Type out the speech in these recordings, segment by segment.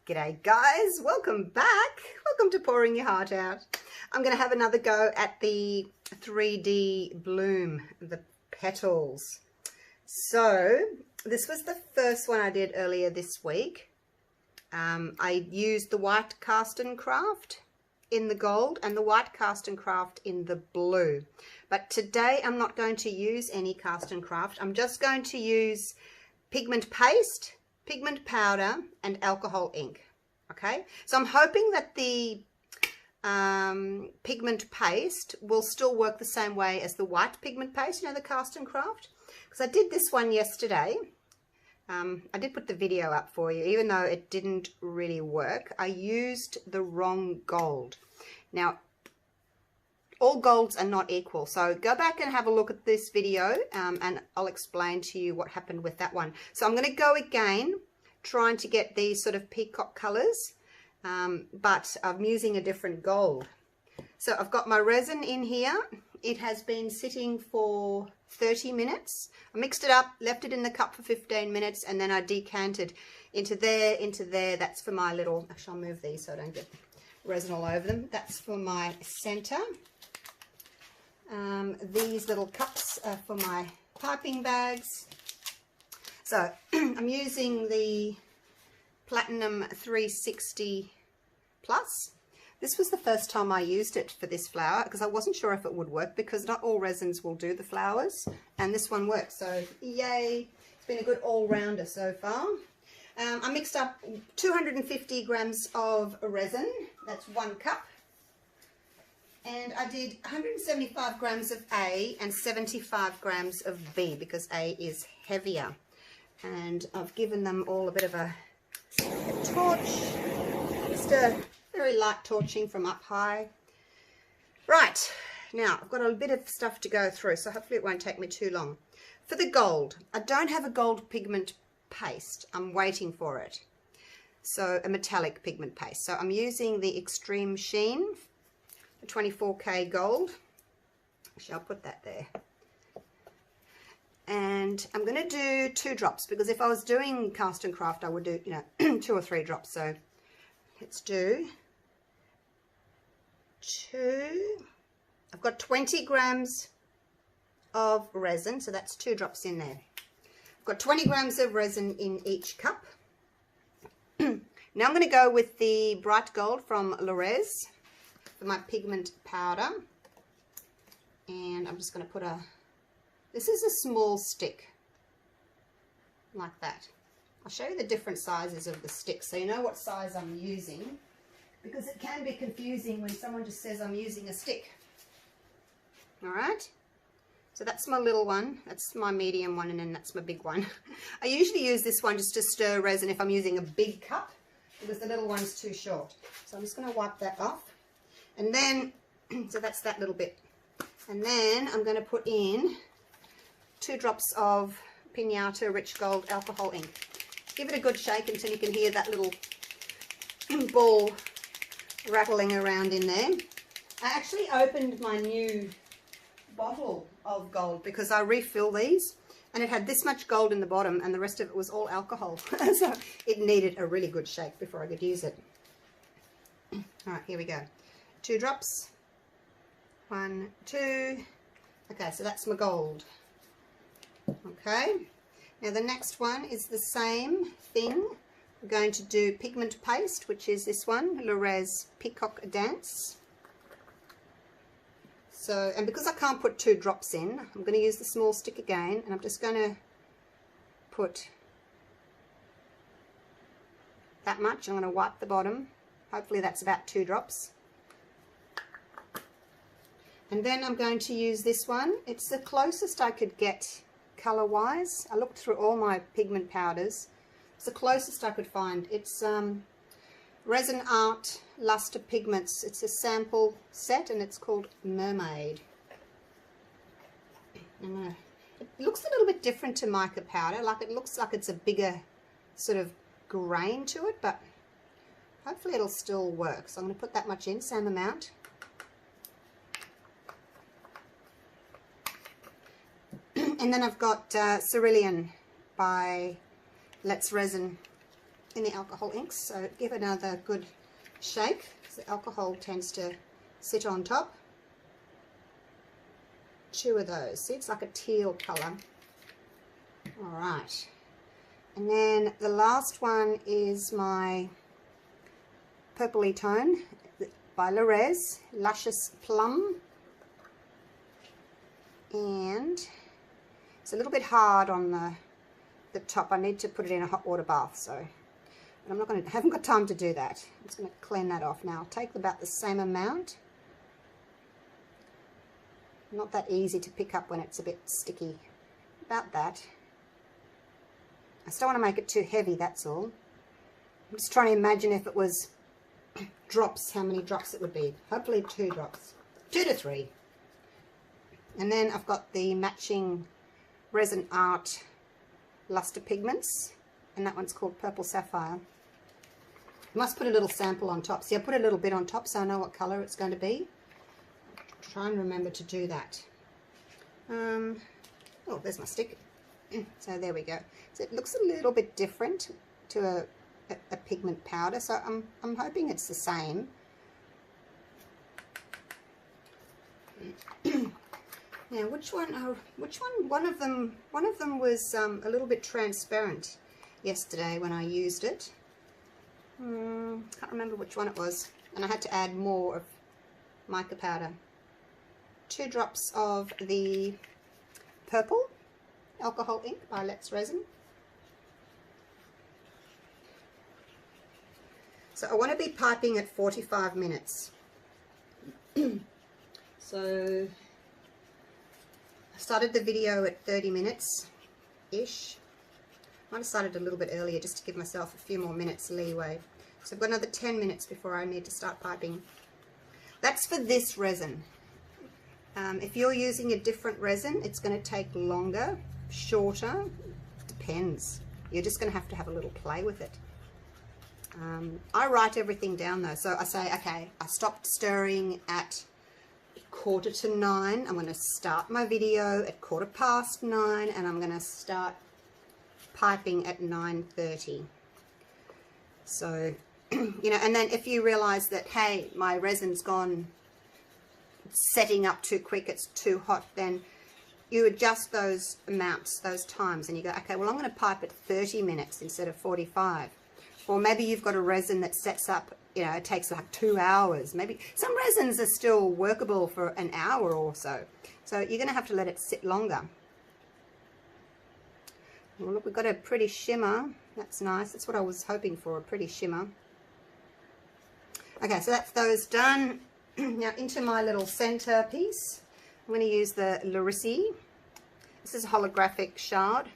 G'day guys, welcome back. Welcome to Pouring Your Heart Out. I'm going to have another go at the 3D bloom, the petals. So this was the first one I did earlier this week. I used the white cast and craft in the gold and the white cast and craft in the blue. But today I'm not going to use any cast and craft. I'm just going to use pigment paste, pigment powder and alcohol ink. Okay, so I'm hoping that the pigment paste will still work the same way as the white pigment paste, you know, the cast and craft, because I did this one yesterday. I did put the video up for you, even though it didn't really work. I used the wrong gold. Now, all golds are not equal, so go back and have a look at this video and I'll explain to you what happened with that one. So I'm going to go again trying to get these sort of peacock colors, but I'm using a different gold. So I've got my resin in here. It has been sitting for 30 minutes. I mixed it up, left it in the cup for 15 minutes, and then I decanted into there. That's for my little, actually I'll move these so I don't get resin all over them. That's for my center. These little cups are for my piping bags. So I'm using the Platinum 360 Plus. This was the first time I used it for this flower because I wasn't sure if it would work, because not all resins will do the flowers, and this one works. So yay, it's been a good all-rounder so far. I mixed up 250 grams of resin, that's 1 cup. And I did 175 grams of A and 75 grams of B because A is heavier. And I've given them all a bit of a torch, just a very light torching from up high. Right, now I've got a bit of stuff to go through, so hopefully it won't take me too long. For the gold, I don't have a gold pigment paste. I'm waiting for it. So a metallic pigment paste. So I'm using the Extreme Sheen, the 24K gold. Actually, I'll put that there. And I'm going to do 2 drops, because if I was doing cast and craft, I would do, you know, 2 or 3 drops. So let's do 2. I've got 20 grams of resin, so that's 2 drops in there. I've got 20 grams of resin in each cup. Now I'm going to go with the bright gold from Resin for my pigment powder. And I'm just going to put this is a small stick, like that. I'll show you the different sizes of the sticks so you know what size I'm using, because it can be confusing when someone just says I'm using a stick. Alright, so that's my little one, that's my medium one, and then that's my big one. I usually use this one just to stir resin if I'm using a big cup, because the little one's too short. So I'm just going to wipe that off. And then, so that's that little bit. And then I'm going to put in 2 drops of Pinata Rich Gold alcohol ink. Give it a good shake until you can hear that little ball rattling around in there. I actually opened my new bottle of gold because I refill these, and it had this much gold in the bottom and the rest of it was all alcohol. So it needed a really good shake before I could use it. Alright, here we go. 2 drops. 1, 2. Okay, so that's my gold. Okay, now the next one is the same thing. We're going to do pigment paste, which is this one, Resin Peacock Dance. So, and because I can't put 2 drops in, I'm going to use the small stick again, and I'm just going to put that much. I'm going to wipe the bottom. Hopefully that's about 2 drops. And then I'm going to use this one. It's the closest I could get color wise. I looked through all my pigment powders. It's the closest I could find. It's Resin Art Luster Pigments. It's a sample set and it's called Mermaid. It looks a little bit different to mica powder. Like, it looks like it's a bigger sort of grain to it, but hopefully it'll still work. So I'm going to put that much in, same amount. And then I've got Cerulean by Let's Resin in the alcohol inks, so give it another good shake, because the alcohol tends to sit on top. 2 of those. See, it's like a teal colour. Alright. And then the last one is my purpley tone by Resin, Luscious Plum. And it's a little bit hard on the top. I need to put it in a hot water bath, so but I haven't got time to do that. I'm just going to clean that off now. I'll take about the same amount. Not that easy to pick up when it's a bit sticky. About that. I just don't want to make it too heavy, that's all. I'm just trying to imagine if it was drops, how many drops it would be. Hopefully 2 drops. 2 to 3. And then I've got the matching Resin Art Luster Pigments. And that one's called Purple Sapphire. I must put a little sample on top. See, I put a little bit on top so I know what colour it's going to be. I'll try and remember to do that. Oh, there's my stick. So there we go. So it looks a little bit different to a pigment powder. So I'm hoping it's the same. Now, which one? Oh, which one? One of them was a little bit transparent yesterday when I used it. Can't remember which one it was, and I had to add more of mica powder. 2 drops of the purple alcohol ink by Resin. So I want to be piping at 45 minutes. So I started the video at 30 minutes-ish. I might have started a little bit earlier just to give myself a few more minutes leeway. So I've got another 10 minutes before I need to start piping. That's for this resin. If you're using a different resin, it's going to take longer, shorter, depends. You're just going to have a little play with it. I write everything down though, so I say, okay, I stopped stirring at 8:45. I'm going to start my video at 9:15, and I'm going to start piping at 9:30. So, you know, and then if you realize that, hey, my resin's gone setting up too quick, it's too hot, then you adjust those amounts, those times, and you go, okay, well, I'm going to pipe at 30 minutes instead of 45. Or maybe you've got a resin that sets up, you know, it takes like 2 hours. Maybe some resins are still workable for an hour or so. So you're going to have to let it sit longer. Well, look, we've got a pretty shimmer. That's nice. That's what I was hoping for, a pretty shimmer. Okay, so that's those done. Now into my little center piece, I'm going to use the Resin. This is a holographic shard.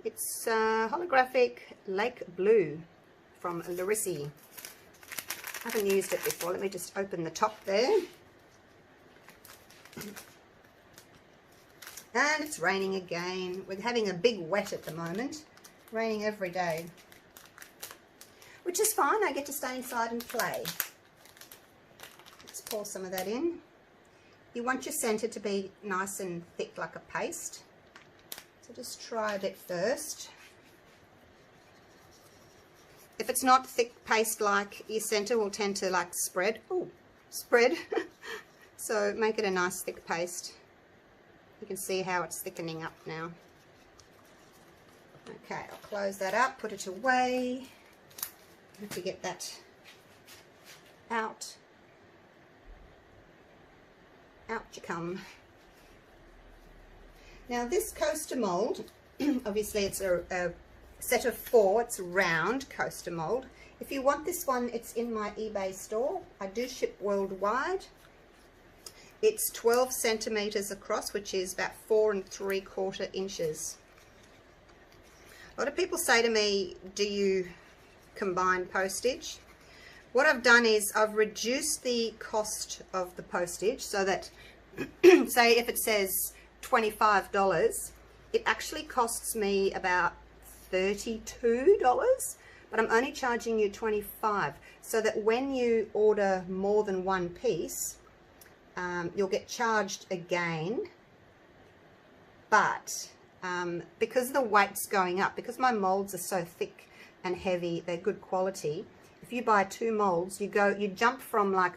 It's holographic Lake Blue from Resin. I haven't used it before. Let me just open the top there. And it's raining again. We're having a big wet at the moment. Raining every day. Which is fine. I get to stay inside and play. Let's pour some of that in. You want your centre to be nice and thick like a paste. So just try a bit first. If it's not thick paste like, your centre will tend to like spread. Ooh, spread. So make it a nice thick paste. You can see how it's thickening up now. Okay, I'll close that up, put it away. I have to get that out. Out you come. Now this coaster mould, obviously it's a set of 4, it's a round coaster mould. If you want this one, it's in my eBay store. I do ship worldwide. It's 12 centimeters across, which is about 4 3/4 inches. A lot of people say to me, do you combine postage? What I've done is I've reduced the cost of the postage so that, say if it says $25, it actually costs me about $32, but I'm only charging you $25, so that when you order more than one piece, you'll get charged again. But because the weight's going up, because my molds are so thick, and heavy. They're good quality. If you buy 2 molds, you jump from like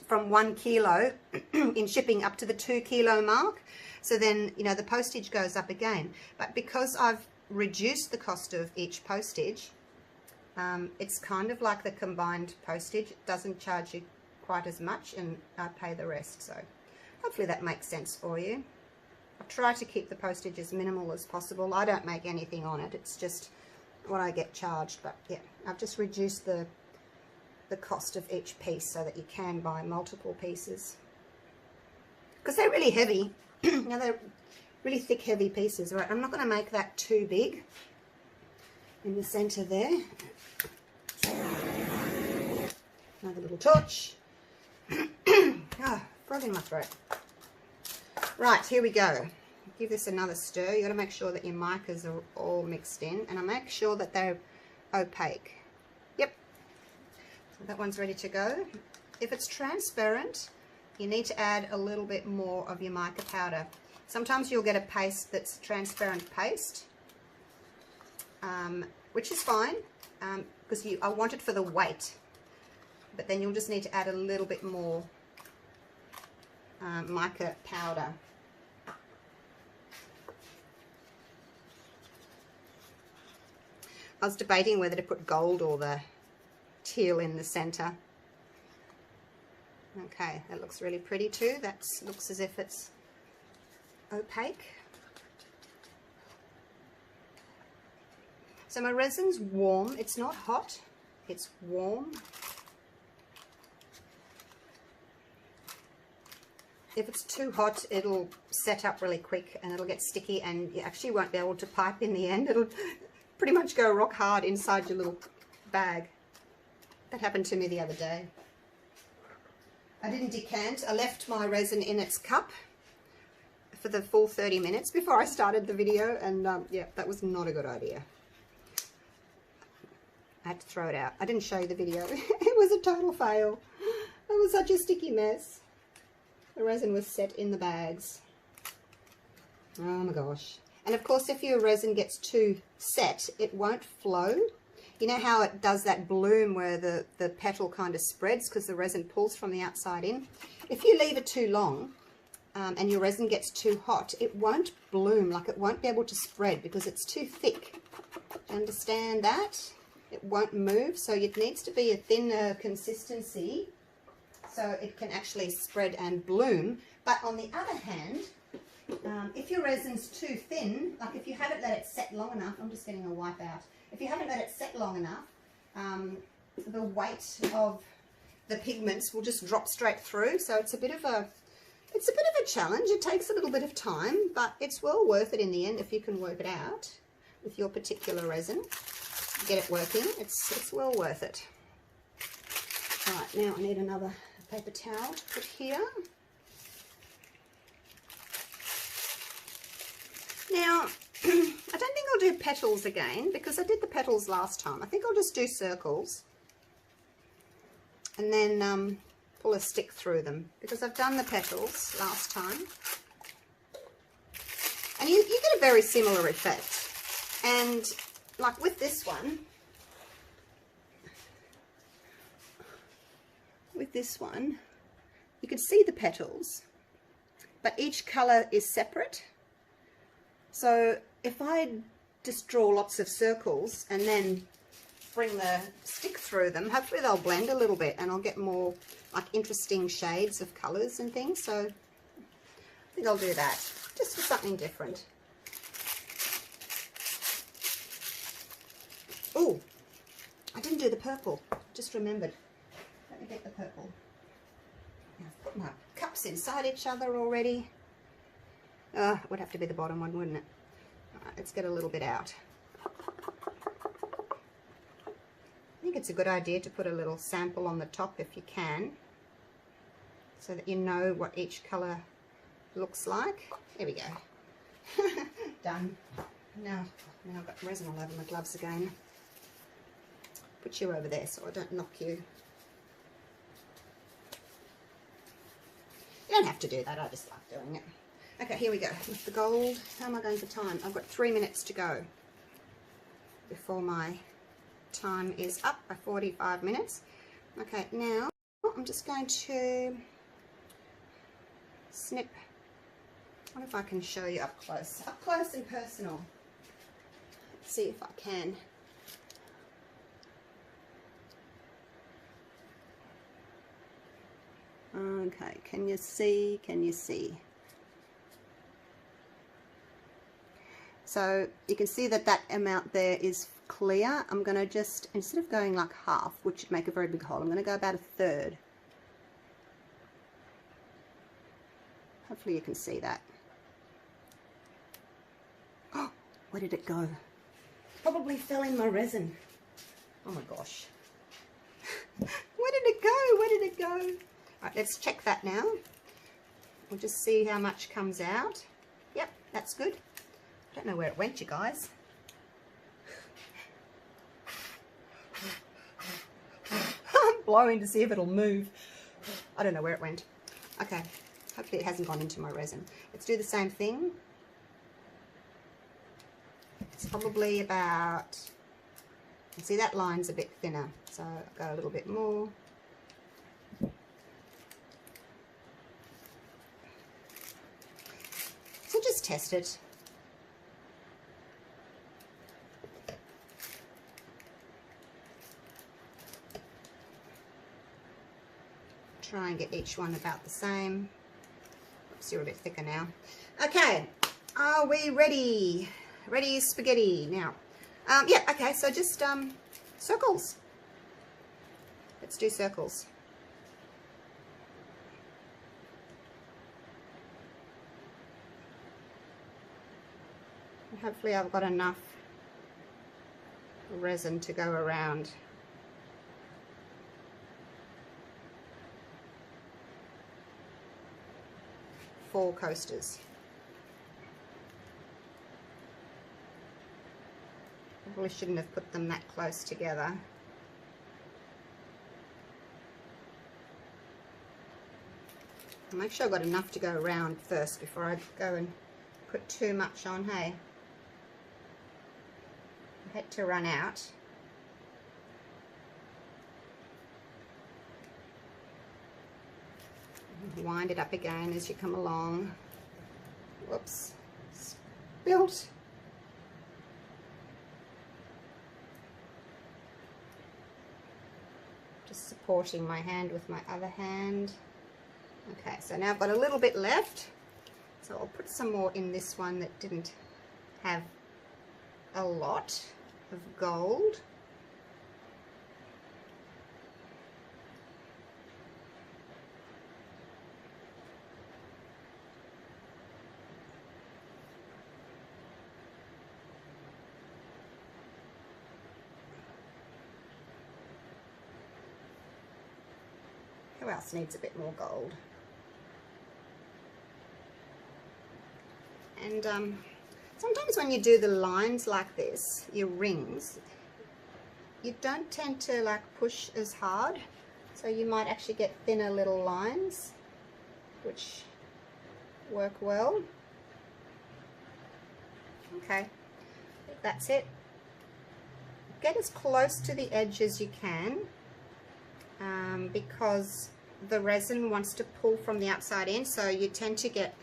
from 1 kilo in shipping up to the 2 kilo mark. So then, you know, the postage goes up again. But because I've reduced the cost of each postage, it's kind of like the combined postage. It doesn't charge you quite as much, and I pay the rest. So hopefully that makes sense for you. I try to keep the postage as minimal as possible. I don't make anything on it. It's just what I get charged. But yeah, I've just reduced the cost of each piece so that you can buy multiple pieces. Because they're really heavy. You know, they're really thick, heavy pieces. Right, I'm not going to make that too big in the center there. Another little torch. Oh, frog in my throat. Right, here we go. Give this another stir. You got to make sure that your micas are all mixed in, and I make sure that they're opaque. Yep, so that one's ready to go. If it's transparent, you need to add a little bit more of your mica powder. Sometimes you'll get a paste that's transparent paste, which is fine, because I want it for the weight, but then you'll just need to add a little bit more mica powder. I was debating whether to put gold or the teal in the center. Okay, that looks really pretty too. That looks as if it's opaque. So my resin's warm. It's not hot, it's warm. If it's too hot, it'll set up really quick and it'll get sticky, and you actually won't be able to pipe in the end. It'll pretty much go rock hard inside your little bag. That happened to me the other day. I didn't decant. I left my resin in its cup for the full 30 minutes before I started the video, and yeah, that was not a good idea. I had to throw it out. I didn't show you the video. It was a total fail. It was such a sticky mess. The resin was set in the bags. Oh my gosh. And of course, if your resin gets too set, it won't flow. You know how it does that bloom where the petal kind of spreads because the resin pulls from the outside in? If you leave it too long and your resin gets too hot, it won't bloom, like it won't be able to spread because it's too thick. Understand that? It won't move, so it needs to be a thinner consistency so it can actually spread and bloom. But on the other hand, if your resin's too thin, like if you haven't let it set long enough, I'm just getting a wipe out. If you haven't let it set long enough, the weight of the pigments will just drop straight through. So it's a bit of a challenge. It takes a little bit of time, but it's well worth it in the end if you can work it out with your particular resin. Get it working. It's well worth it. All right, now I need another paper towel to put here. Now, I don't think I'll do petals again because I did the petals last time. I think I'll just do circles and then pull a stick through them because I've done the petals last time. And you get a very similar effect. And like with this one, you can see the petals, but each colour is separate. So if I just draw lots of circles and then bring the stick through them, hopefully they'll blend a little bit and I'll get more like interesting shades of colours and things. So I think I'll do that just for something different. Oh, I didn't do the purple, just remembered. Let me get the purple. I've put my cups inside each other already. It would have to be the bottom one, wouldn't it? All right, let's get a little bit out. I think it's a good idea to put a little sample on the top if you can, so that you know what each colour looks like. There we go. Done. Now I've got resin all over my gloves again. Put you over there so I don't knock you. You don't have to do that, I just like doing it. Okay, here we go with the gold. How am I going for time? I've got 3 minutes to go before my time is up by 45 minutes. Okay, now I'm just going to snip. I wonder if I can show you up close and personal. Let's see if I can. Okay, can you see? Can you see? So you can see that that amount there is clear. I'm going to just, instead of going like half, which would make a very big hole, I'm going to go about a third. Hopefully you can see that. Oh, where did it go? Probably fell in my resin. Oh my gosh. Where did it go? Where did it go? All right, let's check that now. We'll just see how much comes out. Yep, that's good. I don't know where it went, you guys. I'm blowing to see if it'll move. I don't know where it went. Okay, hopefully it hasn't gone into my resin. Let's do the same thing. It's probably about, you see that line's a bit thinner, so I'll go a little bit more. So just test it. Try and get each one about the same. Oops, you're a bit thicker now. Okay, are we ready? Ready as spaghetti now. Yeah, okay, so just circles. Let's do circles. And hopefully I've got enough resin to go around. Four coasters. Probably shouldn't have put them that close together. I'll make sure I've got enough to go around first before I go and put too much on, hey? I had to run out. Wind it up again as you come along. Whoops, spilt. Just supporting my hand with my other hand. Okay, so now I've got a little bit left, so I'll put some more in this one that didn't have a lot of gold. Who else needs a bit more gold? And sometimes when you do the lines like this, your rings, you don't tend to like push as hard, so you might actually get thinner little lines, which work well. Okay, that's it. Get as close to the edge as you can. Because the resin wants to pull from the outside in, so you tend to get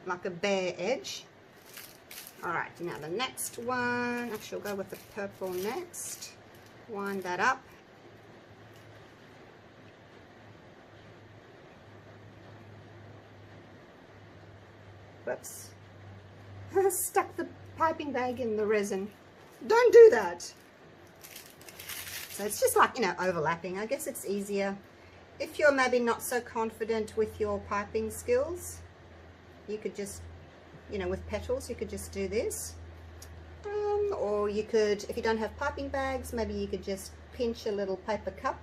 like a bare edge. Alright, now the next one, actually we'll go with the purple next. Wind that up. Whoops. Stuck the piping bag in the resin. Don't do that. So it's just like, you know, overlapping. I guess it's easier. If you're maybe not so confident with your piping skills, you could just, you know, with petals, you could just do this. Or you could, if you don't have piping bags, maybe you could just pinch a little paper cup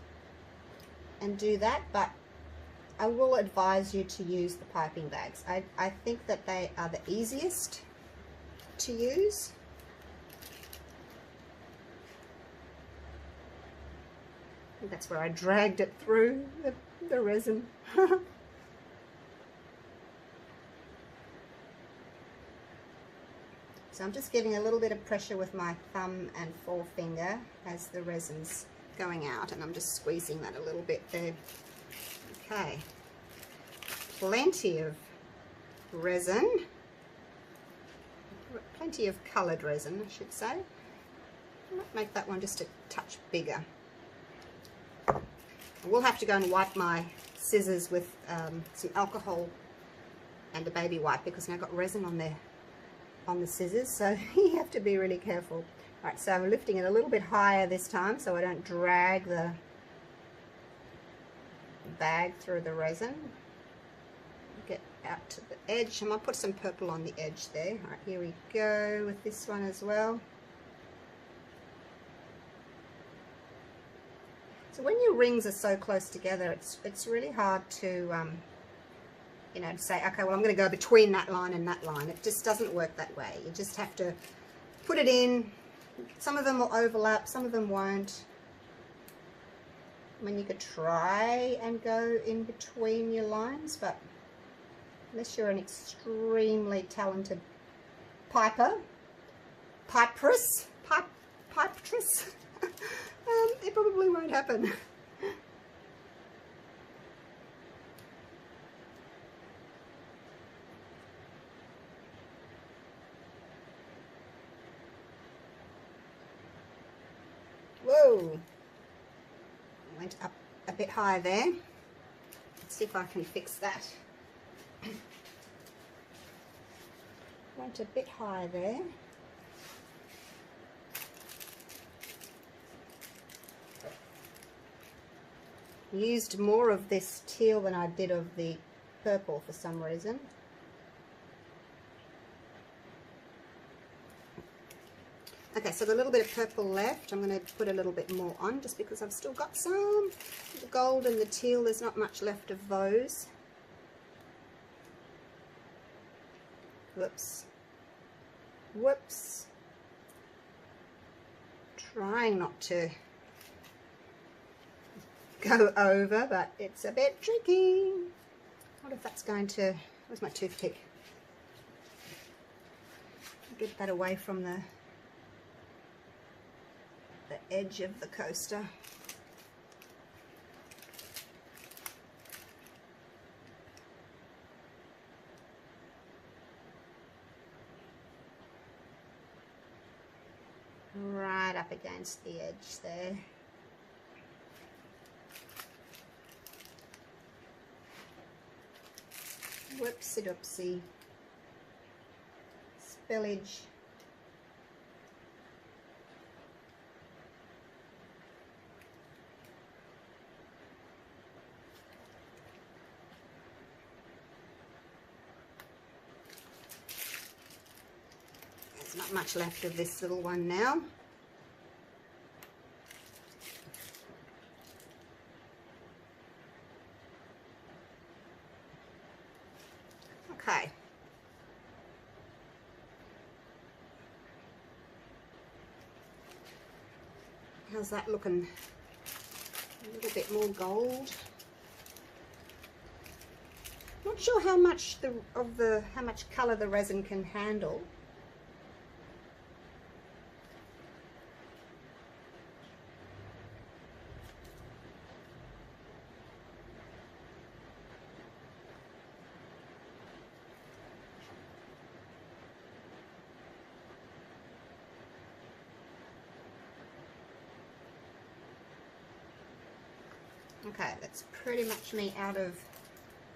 and do that. But I will advise you to use the piping bags. I think that they are the easiest to use. That's where I dragged it through the resin. So I'm just giving a little bit of pressure with my thumb and forefinger as the resin's going out, and I'm just squeezing that a little bit there. Okay, plenty of resin, plenty of coloured resin I should say. I might make that one just a touch bigger. I will have to go and wipe my scissors with some alcohol and a baby wipe, because now I've got resin on there on the scissors, so you have to be really careful. Alright, so I'm lifting it a little bit higher this time so I don't drag the bag through the resin. Get out to the edge. I might put some purple on the edge there. Alright, here we go with this one as well. So when your rings are so close together, it's really hard to you know, to say, okay, well, I'm going to go between that line and that line. It just doesn't work that way. You just have to put it in. Some of them will overlap, some of them won't. I mean, you could try and go in between your lines, but unless you're an extremely talented pipetress, it probably won't happen. Whoa, went up a bit high there. Let's see if I can fix that. Went a bit high there. Used more of this teal than I did of the purple for some reason. Okay, so the little bit of purple left, I'm going to put a little bit more on just because I've still got some. The gold and the teal, there's not much left of those. Whoops. Whoops. Trying not to go over, but it's a bit tricky. I wonder if that's going to... Where's my toothpick? Get that away from the edge of the coaster. Right up against the edge there. Whoopsie doopsie. Spillage. There's not much left of this little one now. Okay. How's that looking? A little bit more gold. Not sure how much how much colour the resin can handle. Okay, that's pretty much me out of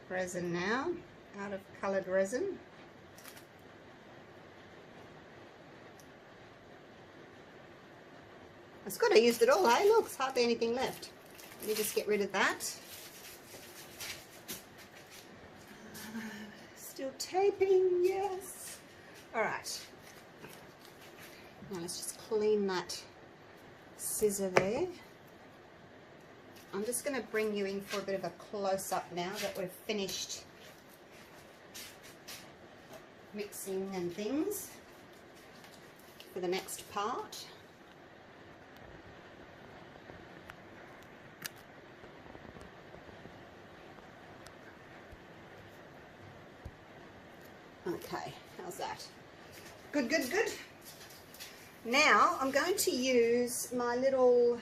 resin now, out of coloured resin. That's good, I used it all, hey? Look, there's hardly anything left. Let me just get rid of that. Still taping, yes. Alright. Now let's just clean that scissor there. I'm just going to bring you in for a bit of a close-up now that we've finished mixing and things for the next part. Okay, how's that? Good, good, good. Now I'm going to use my little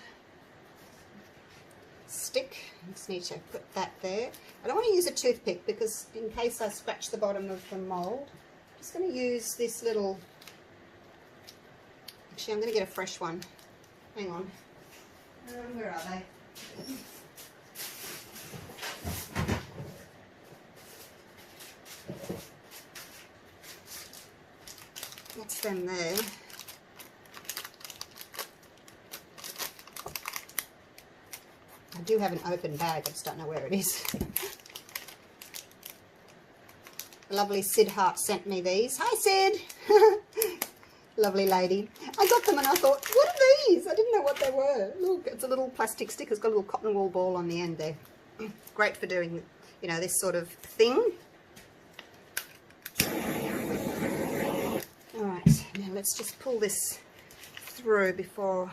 stick. I just need to put that there. I don't want to use a toothpick because in case I scratch the bottom of the mold, I'm just going to use this little, actually I'm going to get a fresh one. Hang on. Where are they? That's them there. I do have an open bag, I just don't know where it is. The lovely Sid Hart sent me these. Hi Sid! Lovely lady. I got them and I thought, what are these? I didn't know what they were. Look, it's a little plastic stick. It's got a little cotton wool ball on the end there. Great for doing, you know, this sort of thing. Alright, now let's just pull this through before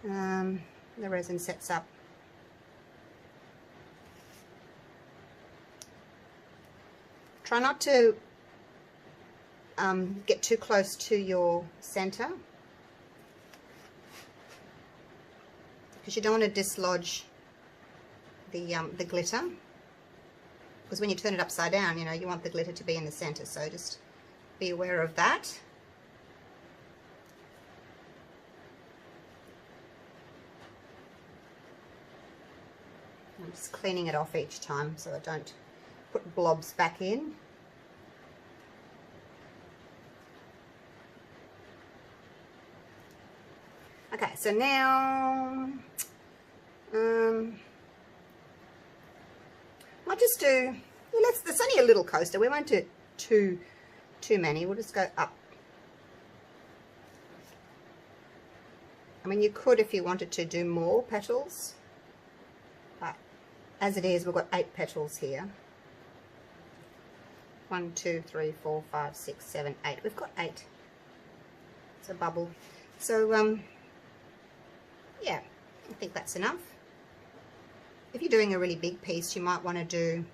the resin sets up. Try not to get too close to your center because you don't want to dislodge the glitter, because when you turn it upside down, you know, you want the glitter to be in the center, so just be aware of that. I'm just cleaning it off each time so I don't put blobs back in. Okay, so now I'll just do, there's only a little coaster, we won't do too many, we'll just go up. I mean, you could, if you wanted to, do more petals, but as it is, we've got 8 petals here. 1, 2, 3, 4, 5, 6, 7, 8. We've got 8. It's a bubble. So, yeah, I think that's enough. If you're doing a really big piece, you might want to do,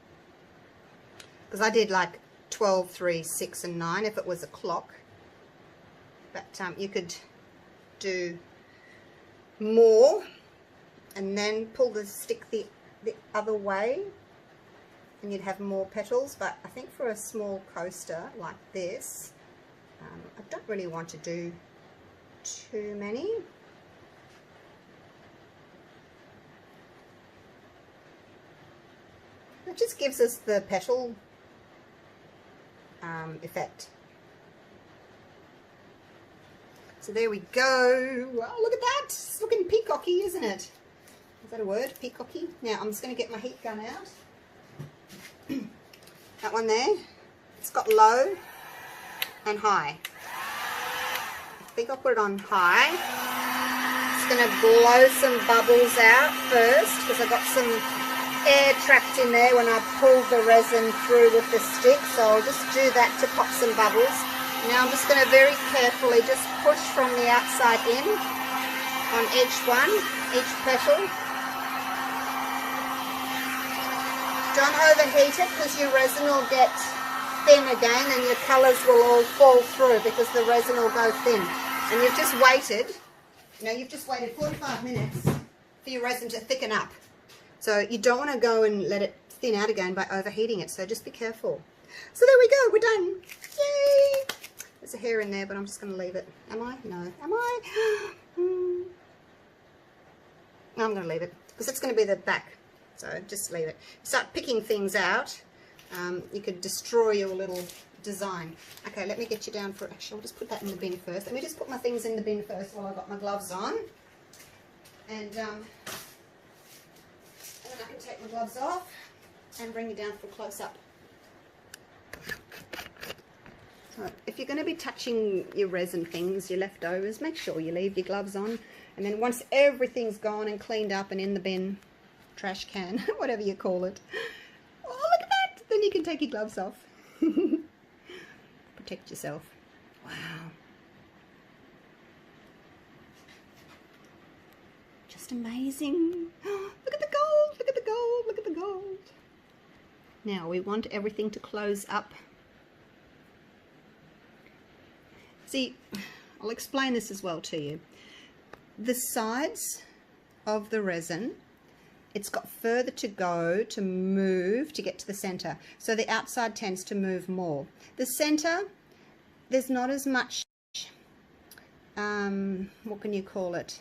because I did like 12, 3, 6, and 9 if it was a clock. But you could do more and then pull the stick the other way and you'd have more petals. But I think for a small coaster like this, I don't really want to do too many. It just gives us the petal effect. So there we go. Oh, look at that. It's looking peacocky, isn't it? Is that a word? Peacocky? Now I'm just going to get my heat gun out. That one there. It's got low and high. I think I'll put it on high. Just going to blow some bubbles out first because I got some air trapped in there when I pulled the resin through with the stick, so I'll just do that to pop some bubbles. Now I'm just going to very carefully just push from the outside in on each one, each petal. Don't overheat it because your resin will get thin again and your colours will all fall through because the resin will go thin. And you've just waited, you've just waited 45 minutes for your resin to thicken up. So you don't want to go and let it thin out again by overheating it, so just be careful. So there we go, we're done. Yay! There's a hair in there, but I'm just going to leave it. Am I? No. Am I? No, I'm going to leave it because it's going to be the back. So just leave it. Start picking things out. You could destroy your little design. Okay, let me get you down for, actually I'll just put that in the bin first. Let me just put my things in the bin first while I've got my gloves on. And then I can take my gloves off and bring you down for a close-up. So if you're going to be touching your resin things, your leftovers, make sure you leave your gloves on. And then once everything's gone and cleaned up and in the bin, trash can, whatever you call it. Oh, look at that! Then you can take your gloves off. Protect yourself. Wow. Just amazing. Look at the gold, look at the gold, look at the gold. Now we want everything to close up See, I'll explain this as well to you. The sides of the resin, it's got further to go to move to get to the center. So the outside tends to move more. The center, there's not as much, what can you call it?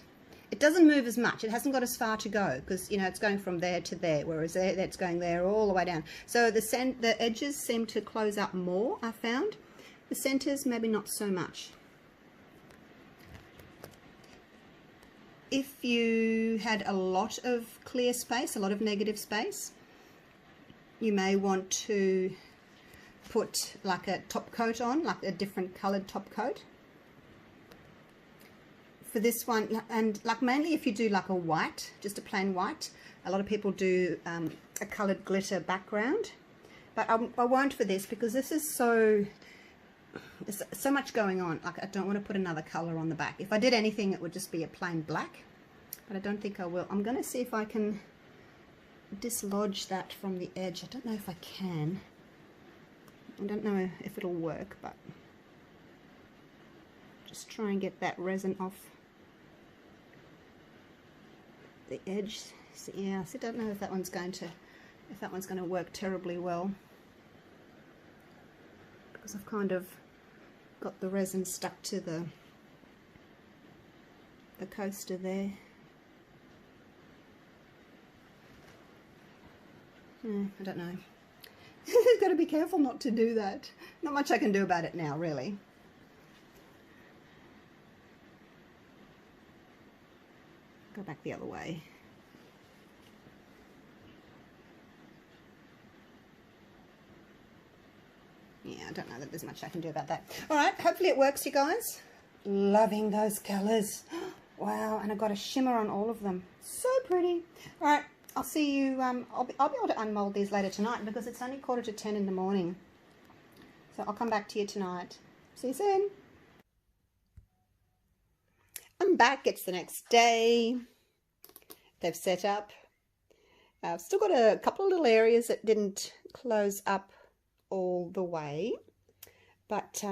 It doesn't move as much. It hasn't got as far to go because, you know, it's going from there to there, whereas there, that's going there all the way down. So the edges seem to close up more, I found. The centers, maybe not so much. If you had a lot of clear space, a lot of negative space, you may want to put like a top coat on, like a different colored top coat. For this one, and like mainly if you do like a white, just a plain white, a lot of people do a colored glitter background, but I won't for this because this is there's so much going on. Like I don't want to put another color on the back. If I did anything, it would just be a plain black, but I don't think I will. I'm going to see if I can dislodge that from the edge. I don't know if I can. I don't know if it'll work, but just try and get that resin off the edge. So, yeah, so I don't know if that one's going to work terribly well because I've kind of got the resin stuck to the coaster there. I don't know. You've got to be careful not to do that. Not much I can do about it now, really. Go back the other way. Yeah, I don't know that there's much I can do about that. All right, hopefully it works, you guys. Loving those colors. Wow, and I've got a shimmer on all of them. So pretty. All right, I'll see you. I'll be able to unmold these later tonight because it's only 9:45 in the morning. So I'll come back to you tonight. See you soon. I'm back. It's the next day. They've set up. I've still got a couple of little areas that didn't close up all the way, but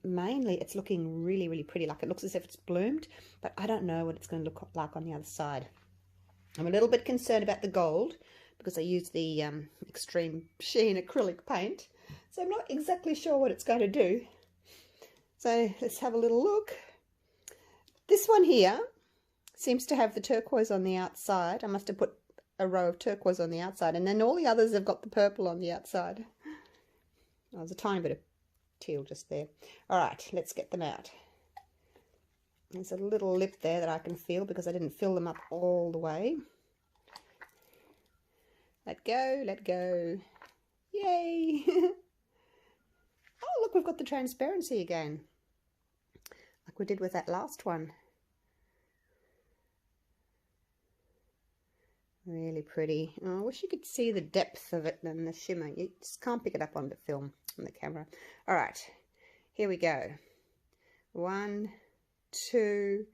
mainly it's looking really, really pretty. Like it looks as if it's bloomed, but I don't know what it's going to look like on the other side. I'm a little bit concerned about the gold because I use the extreme sheen acrylic paint, so I'm not exactly sure what it's going to do. So let's have a little look. This one here seems to have the turquoise on the outside. I must have put a row of turquoise on the outside, and then all the others have got the purple on the outside. Oh, there's a tiny bit of teal just there. All right, let's get them out. There's a little lip there that I can feel because I didn't fill them up all the way. Let go, let go. Yay! Oh, look, we've got the transparency again, like we did with that last one. Really pretty. Oh, I wish you could see the depth of it and the shimmer. You just can't pick it up on the film, on the camera. All right, here we go. 1, 2,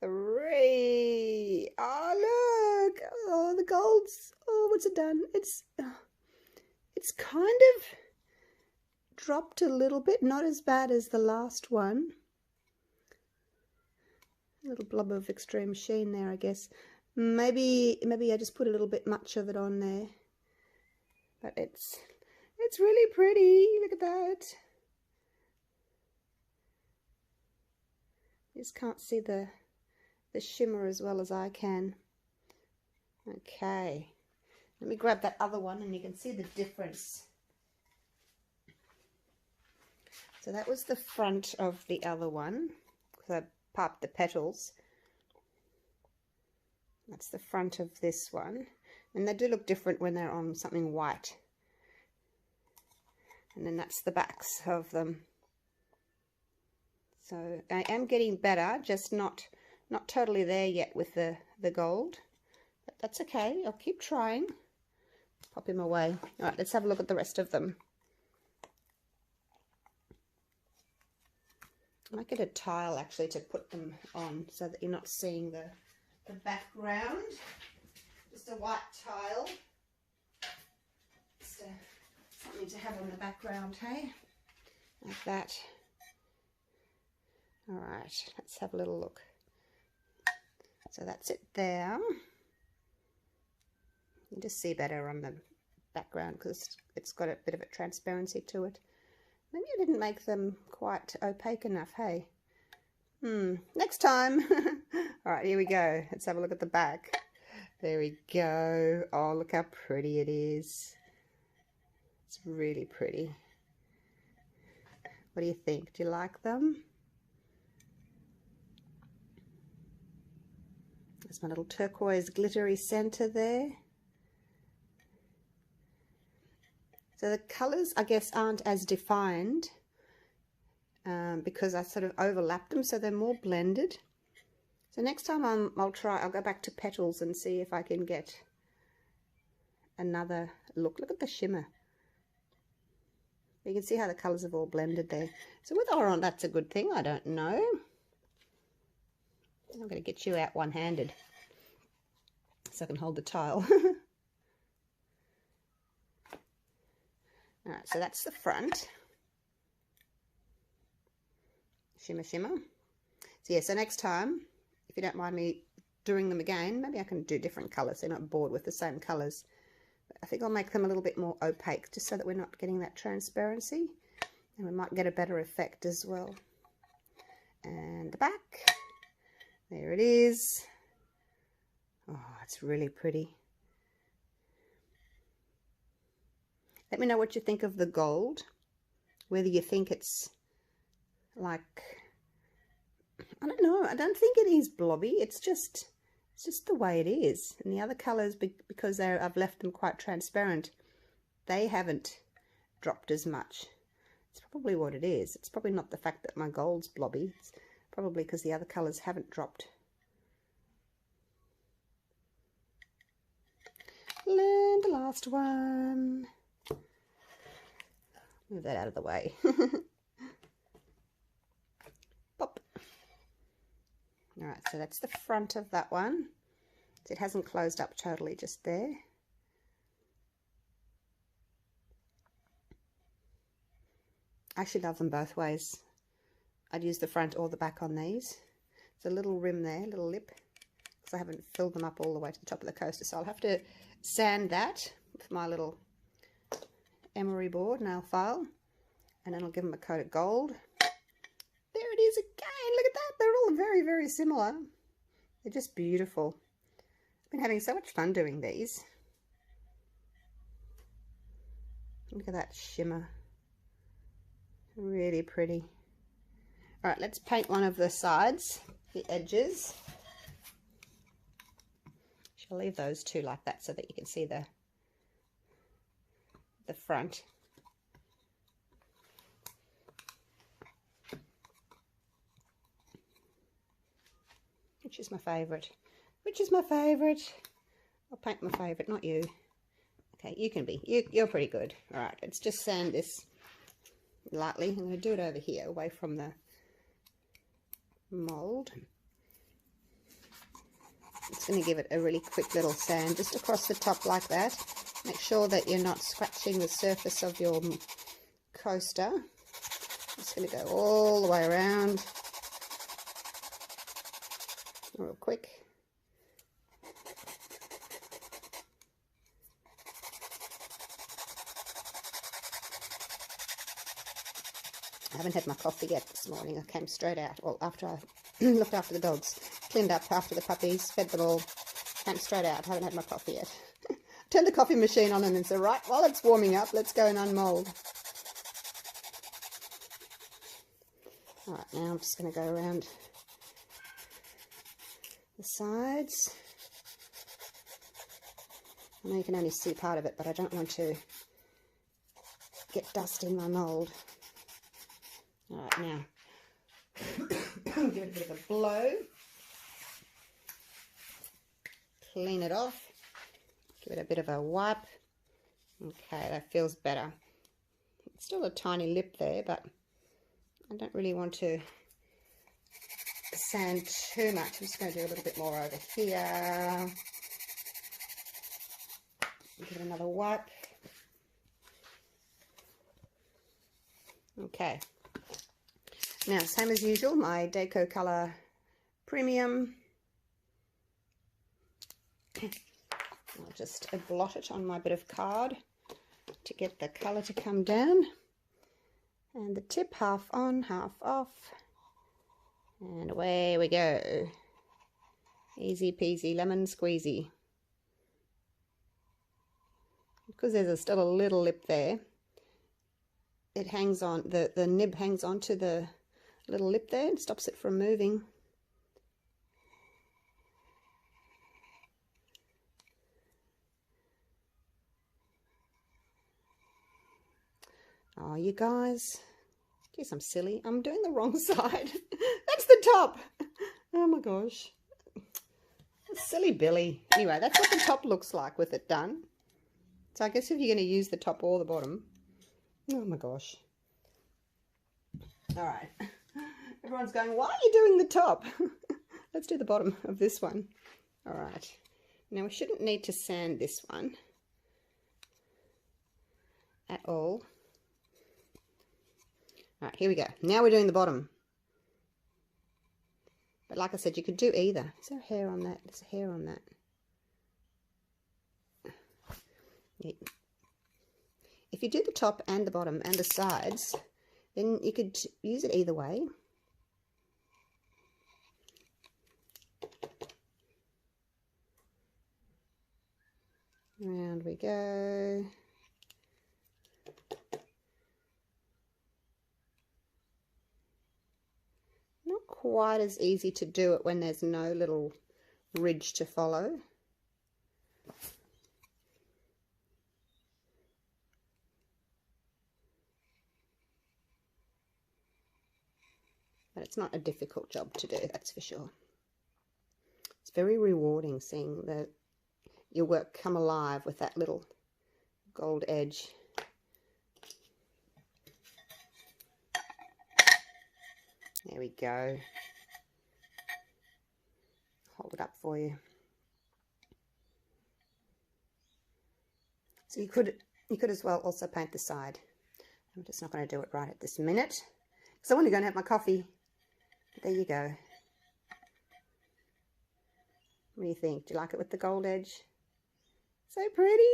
3. Oh, look. Oh, the gold's. Oh, what's it done? It's kind of dropped a little bit. Not as bad as the last one. A little blob of extreme sheen there, I guess. Maybe I just put a little bit much of it on there, but it's really pretty. Look at that. You just can't see the shimmer as well as I can. Okay, let me grab that other one and you can see the difference. So that was the front of the other one because I popped the petals. That's the front of this one, and they do look different when they're on something white. And then that's the backs of them. So I am getting better, just not totally there yet with the gold, but that's okay. I'll keep trying. Pop him away. All right, let's have a look at the rest of them. I might get a tile actually to put them on so that you're not seeing the background. Just a white tile. Just something to have on the background, hey? Like that. All right, let's have a little look. So that's it there. You can just see better on the background because it's got a bit of a transparency to it. Maybe I didn't make them quite opaque enough, hey? Next time. All right, here we go. Let's have a look at the back. There we go. Oh, look how pretty it is. It's really pretty. What do you think? Do you like them? There's my little turquoise glittery center there. So the colours, I guess, aren't as defined because I sort of overlapped them, so they're more blended. So next time I'll go back to petals and see if I can get another look. Look at the shimmer. You can see how the colours have all blended there. So whether or not that's a good thing, I don't know. I'm going to get you out one-handed so I can hold the tile. Alright, so that's the front. Shimmer, shimmer. So yeah, so next time, if you don't mind me doing them again, maybe I can do different colours so you're not bored with the same colours. But I think I'll make them a little bit more opaque just so that we're not getting that transparency. And we might get a better effect as well. And the back. There it is. Oh, it's really pretty. Let me know what you think of the gold, whether you think it's like, I don't know, I don't think it is blobby, it's just the way it is. And the other colours, because I've left them quite transparent, they haven't dropped as much. It's probably what it is. It's probably not the fact that my gold's blobby, it's probably because the other colours haven't dropped. And the last one. Move that out of the way. Pop. Alright, so that's the front of that one. It hasn't closed up totally just there. I actually love them both ways. I'd use the front or the back on these. There's a little rim there, little lip, because I haven't filled them up all the way to the top of the coaster, so I'll have to sand that with my little emery board nail file, and then I'll give them a coat of gold. There it is again. Look at that. They're all very, very similar. They're just beautiful. I've been having so much fun doing these. Look at that shimmer. Really pretty. All right, let's paint one of the sides, the edges. I'll leave those two like that so that you can see the front. Which is my favourite? Which is my favourite? I'll paint my favourite, not you. Okay, you can be. You're pretty good. All right, let's just sand this lightly. I'm going to do it over here, away from the mould. It's going to give it a really quick little sand just across the top like that. Make sure that you're not scratching the surface of your coaster. It's going to go all the way around. Real quick. I haven't had my coffee yet this morning. I came straight out. Well, after I looked after the dogs, cleaned up after the puppies, fed them all, came straight out. Haven't had my coffee yet. Turned the coffee machine on and then said, right, while it's warming up, let's go and unmold. All right, now I'm just going to go around the sides. I know you can only see part of it, but I don't want to get dust in my mould. All right, now give it a bit of a blow. Clean it off. Give it a bit of a wipe. Okay, that feels better. It's still a tiny lip there, but I don't really want to sand too much. I'm just going to do a little bit more over here. Give it another wipe. Okay. Now, same as usual, my Deco Color Premium. I'll just blot it on my bit of card to get the colour to come down. And the tip half on, half off. And away we go. Easy peasy, lemon squeezy. Because there's still a little lip there, it hangs on, the nib hangs onto the little lip there and stops it from moving. Oh, you guys, geez, I'm silly. I'm doing the wrong side. That's the top. Oh my gosh. Silly Billy. Anyway, that's what the top looks like with it done. So I guess if you're going to use the top or the bottom. Oh my gosh. All right. Everyone's going, why are you doing the top? Let's do the bottom of this one. All right. Now we shouldn't need to sand this one at all. All right, here we go. Now we're doing the bottom. But like I said, you could do either. Is there hair on that? There's hair on that. Yeah. If you do the top and the bottom and the sides, then you could use it either way. Round we go. Not quite as easy to do it when there's no little ridge to follow. But it's not a difficult job to do, that's for sure. It's very rewarding seeing your work come alive with that little gold edge. There we go. Hold it up for you. So you could as well also paint the side. I'm just not going to do it right at this minute because I want to go and have my coffee. But there you go. What do you think? Do you like it with the gold edge? So pretty.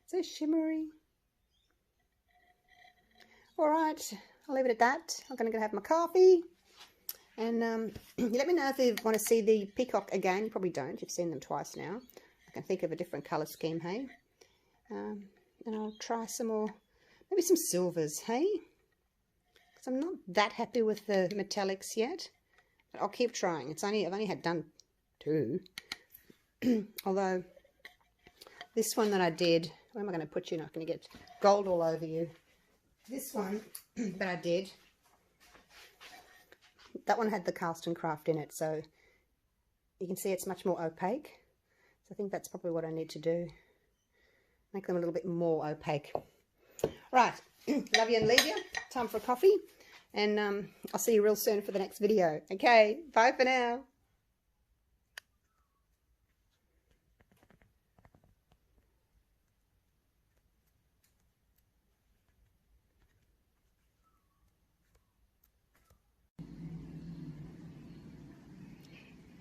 So shimmery. All right. I'll leave it at that. I'm going to go have my coffee. And let me know if you want to see the peacock again. You probably don't. You've seen them twice now. I can think of a different colour scheme, hey? And I'll try some more, maybe some silvers, hey? Because I'm not that happy with the metallics yet. But I'll keep trying. I've only had done 2. Although, this one that I did, where am I going to put you? Not going to get gold all over you. This one that I did, that one had the cast and craft in it, so you can see it's much more opaque. So I think that's probably what I need to do. Make them a little bit more opaque. Right, love you and leave you. Time for coffee. And I'll see you real soon for the next video. Okay, bye for now.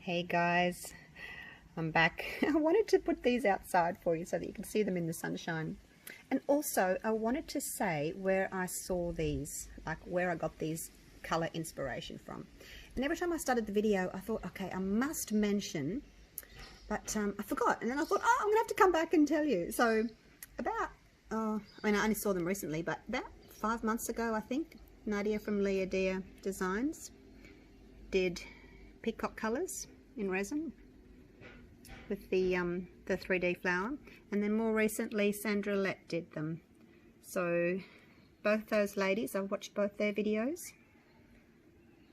Hey guys, I'm back. I wanted to put these outside for you so that you can see them in the sunshine. And also I wanted to say where I saw these, like where I got these color inspiration from. And every time I started the video I thought, okay, I must mention, but I forgot. And then I thought, oh, I'm gonna have to come back and tell you. So about, I mean, I only saw them recently, but about 5 months ago, I think, Nadia from Leah Deer Designs did peacock colors in resin with the 3D flower, and then more recently Sandra Lett did them. So both those ladies, I've watched both their videos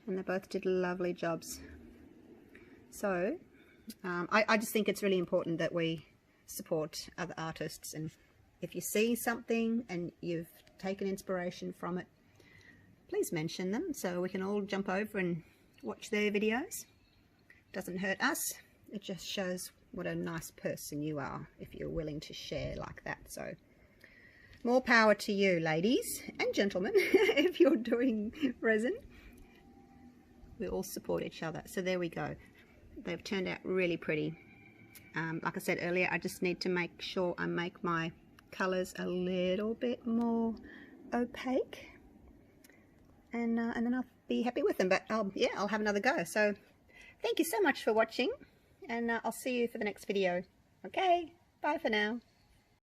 and they both did lovely jobs. So I just think it's really important that we support other artists, and if you see something and you've taken inspiration from it, please mention them so we can all jump over and watch their videos. Doesn't hurt us, it just shows what a nice person you are if you're willing to share like that. So more power to you, ladies and gentlemen, if you're doing resin. We all support each other. So there we go. They've turned out really pretty. Like I said earlier, I just need to make sure I make my colors a little bit more opaque, and then I'll be happy with them. But yeah, I'll have another go. So thank you so much for watching, and I'll see you for the next video. Okay, bye for now.